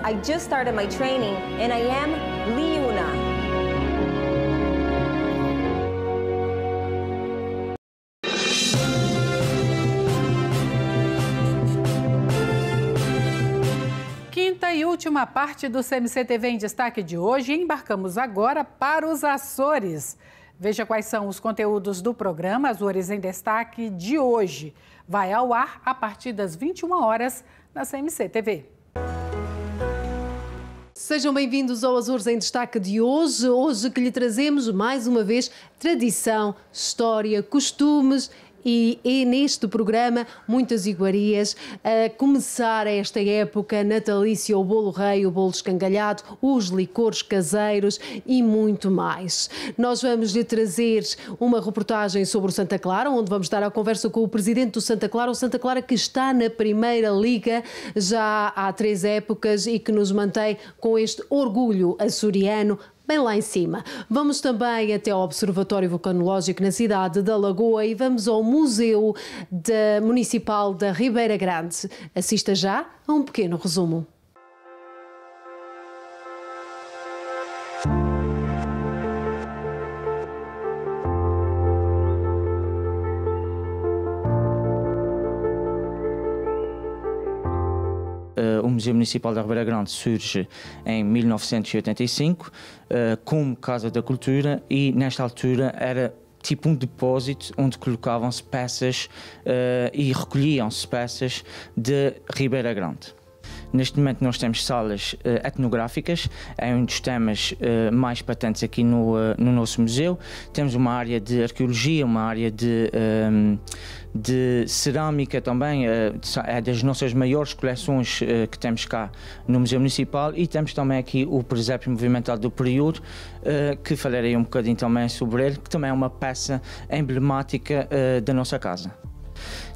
I just started my training and I am Liuna. última parte do CMC TV em Destaque de hoje e embarcamos agora para os Açores. Veja quais são os conteúdos do programa Açores em Destaque de hoje. Vai ao ar a partir das 21 horas na CMC TV. Sejam bem-vindos ao Açores em Destaque de hoje. Hoje que lhe trazemos, mais uma vez, tradição, história, costumes e neste programa muitas iguarias. A começar esta época natalícia, o bolo rei, o bolo escangalhado, os licores caseiros e muito mais. Nós vamos lhe trazer uma reportagem sobre o Santa Clara, onde vamos estar à conversa com o presidente do Santa Clara, o Santa Clara que está na Primeira Liga já há 3 épocas e que nos mantém com este orgulho açoriano bem lá em cima. Vamos também até ao Observatório Vulcanológico na cidade da Lagoa e vamos ao Museu Municipal da Ribeira Grande. Assista já a um pequeno resumo. O Museu Municipal da Ribeira Grande surge em 1985 como Casa da Cultura e nesta altura era tipo um depósito onde colocavam-se peças e recolhiam-se peças de Ribeira Grande. Neste momento nós temos salas etnográficas, é um dos temas mais patentes aqui no nosso museu. Temos uma área de arqueologia, uma área de cerâmica também, é das nossas maiores coleções que temos cá no Museu Municipal, e temos também aqui o presépio movimentado do período, que falarei um bocadinho também sobre ele, que também é uma peça emblemática da nossa casa.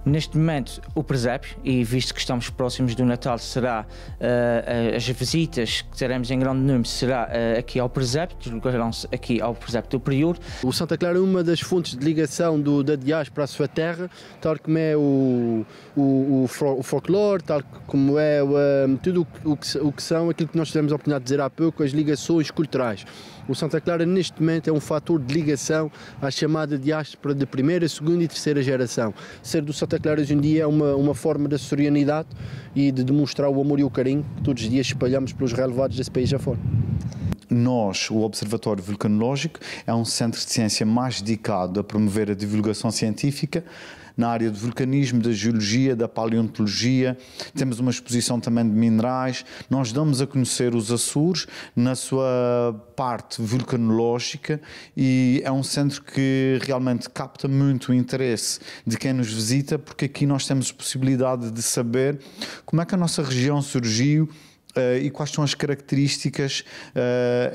Neste momento, o presépio, e visto que estamos próximos do Natal, será as visitas que teremos em grande número, será aqui ao presépio, deslocarão-se aqui ao presépio do prior. O Santa Clara é uma das fontes de ligação da diáspora à sua terra, tal como é o folclore, tal como é tudo o que são aquilo que nós tivemos a oportunidade de dizer há pouco, as ligações culturais. O Santa Clara, neste momento, é um fator de ligação à chamada diáspora de primeira, segunda e terceira geração. Ser do Santa Clara hoje em dia é uma forma de açorianidade e de demonstrar o amor e o carinho que todos os dias espalhamos pelos relevados desse país afora. Nós, o Observatório Vulcanológico, é um centro de ciência mais dedicado a promover a divulgação científica na área do vulcanismo, da geologia, da paleontologia. Temos uma exposição também de minerais. Nós damos a conhecer os Açores na sua parte vulcanológica e é um centro que realmente capta muito o interesse de quem nos visita, porque aqui nós temos possibilidade de saber como é que a nossa região surgiu e quais são as características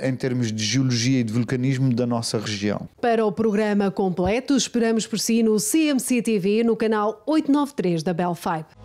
em termos de geologia e de vulcanismo da nossa região. Para o programa completo, esperamos por si no CMC TV, no canal 893 da Bell 5.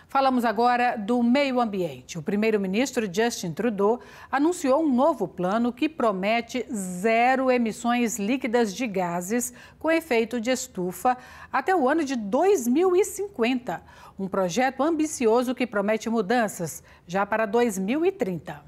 Falamos agora do meio ambiente. O primeiro-ministro Justin Trudeau anunciou um novo plano que promete 0 emissões líquidas de gases com efeito de estufa até o ano de 2050. Um projeto ambicioso que promete mudanças já para 2030.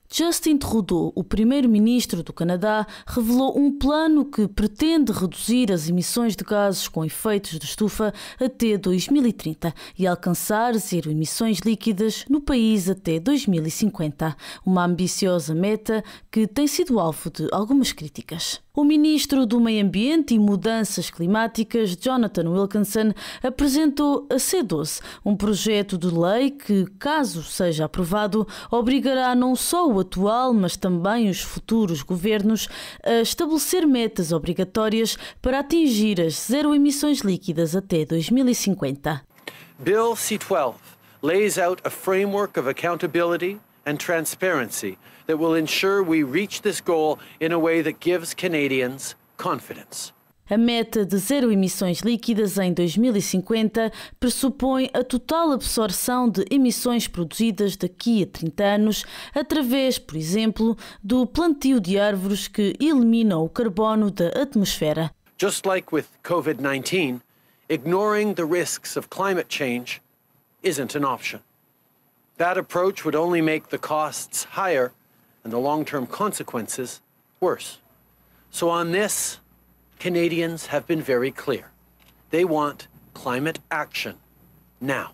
Justin Trudeau, o primeiro-ministro do Canadá, revelou um plano que pretende reduzir as emissões de gases com efeitos de estufa até 2030 e alcançar 0 emissões líquidas no país até 2050. Uma ambiciosa meta que tem sido alvo de algumas críticas. O ministro do Meio Ambiente e Mudanças Climáticas, Jonathan Wilkinson, apresentou a C12, um projeto de lei que, caso seja aprovado, obrigará não só o atual, mas também os futuros governos a estabelecer metas obrigatórias para atingir as 0 emissões líquidas até 2050. Bill C-12 lays out a framework of accountability and transparency that will ensure we reach this goal in a way that gives Canadians confidence. A meta de zero emissões líquidas em 2050 pressupõe a total absorção de emissões produzidas daqui a 30 anos, através, por exemplo, do plantio de árvores que eliminam o carbono da atmosfera. Just like with COVID-19, ignoring the risks of climate change isn't an option. That approach would only make the costs higher and the long-term consequences worse. So on this, Canadians have been very clear. They want climate action now.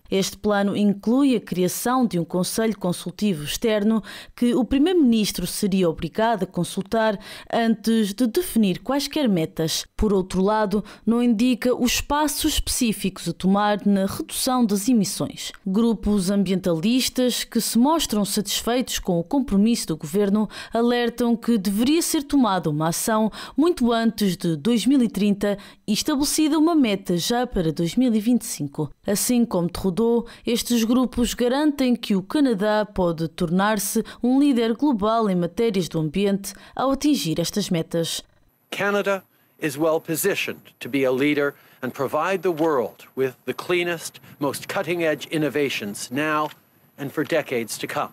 Este plano inclui a criação de um conselho consultivo externo que o Primeiro-Ministro seria obrigado a consultar antes de definir quaisquer metas. Por outro lado, não indica os passos específicos a tomar na redução das emissões. Grupos ambientalistas que se mostram satisfeitos com o compromisso do governo alertam que deveria ser tomada uma ação muito antes de 2030 e estabelecida uma meta já para 2025. Assim como Trudeau, estes grupos garantem que o Canadá pode tornar-se um líder global em matérias do ambiente ao atingir estas metas. Canada is well positioned to be a leader and provide the world with the cleanest, most cutting-edge innovations now and for decades to come.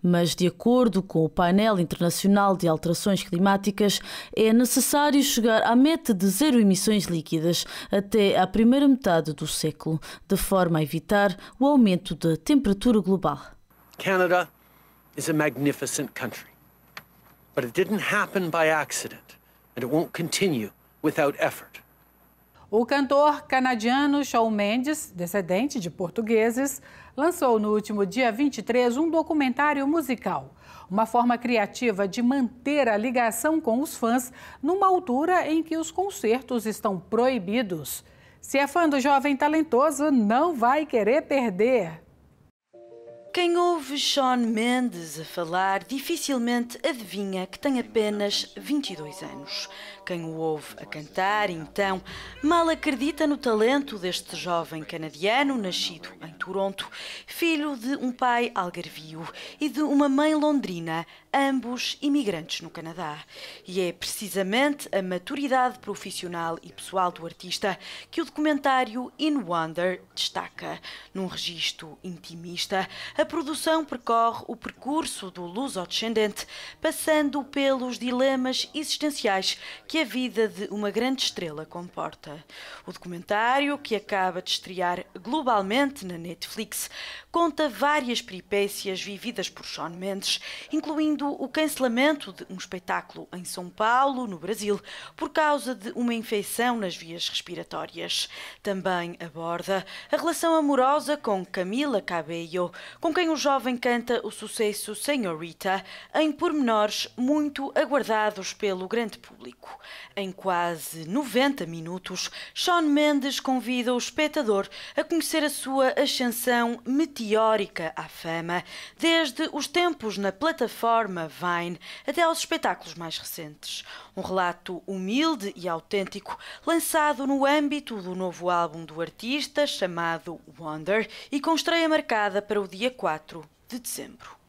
Mas, de acordo com o Painel Internacional de Alterações Climáticas, é necessário chegar à meta de zero emissões líquidas até à primeira metade do século, de forma a evitar o aumento da temperatura global. Canada is a magnificent country, but it didn't happen by accident, and it won't continue without effort. O cantor canadiano Shawn Mendes, descendente de portugueses, lançou no último dia 23 um documentário musical, uma forma criativa de manter a ligação com os fãs numa altura em que os concertos estão proibidos. Se é fã do jovem talentoso, não vai querer perder. Quem ouve Shawn Mendes a falar dificilmente adivinha que tem apenas 22 anos. Quem o ouve a cantar, então, mal acredita no talento deste jovem canadiano nascido em Toronto, filho de um pai algarvio e de uma mãe londrina, ambos imigrantes no Canadá. E é precisamente a maturidade profissional e pessoal do artista que o documentário In Wonder destaca. Num registro intimista, a produção percorre o percurso do luso-descendente, passando pelos dilemas existenciais que a vida de uma grande estrela comporta. O documentário, que acaba de estrear globalmente na Netflix, conta várias peripécias vividas por Shawn Mendes, incluindo o cancelamento de um espetáculo em São Paulo, no Brasil, por causa de uma infecção nas vias respiratórias. Também aborda a relação amorosa com Camila Cabello, com quem o jovem canta o sucesso Senhorita, em pormenores muito aguardados pelo grande público. Em quase 90 minutos, Shawn Mendes convida o espectador a conhecer a sua ascensão meteórica à fama, desde os tempos na plataforma Vine até aos espetáculos mais recentes. Um relato humilde e autêntico, lançado no âmbito do novo álbum do artista, chamado Wonder, e com estreia marcada para o dia 4 de dezembro.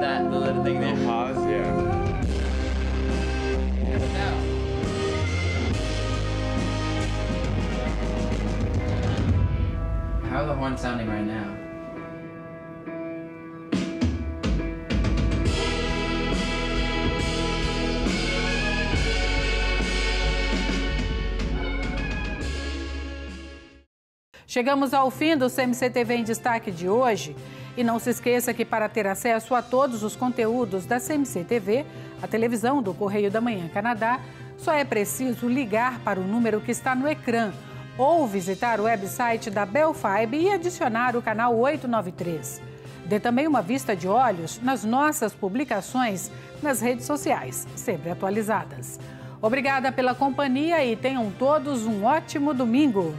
That the little thing there. Pause, yeah. How are the horns sounding right now? Chegamos ao fim do CMC TV em Destaque de hoje. E não se esqueça que para ter acesso a todos os conteúdos da CMC TV, a televisão do Correio da Manhã Canadá, só é preciso ligar para o número que está no ecrã ou visitar o website da Belfibe e adicionar o canal 893. Dê também uma vista de olhos nas nossas publicações nas redes sociais, sempre atualizadas. Obrigada pela companhia e tenham todos um ótimo domingo.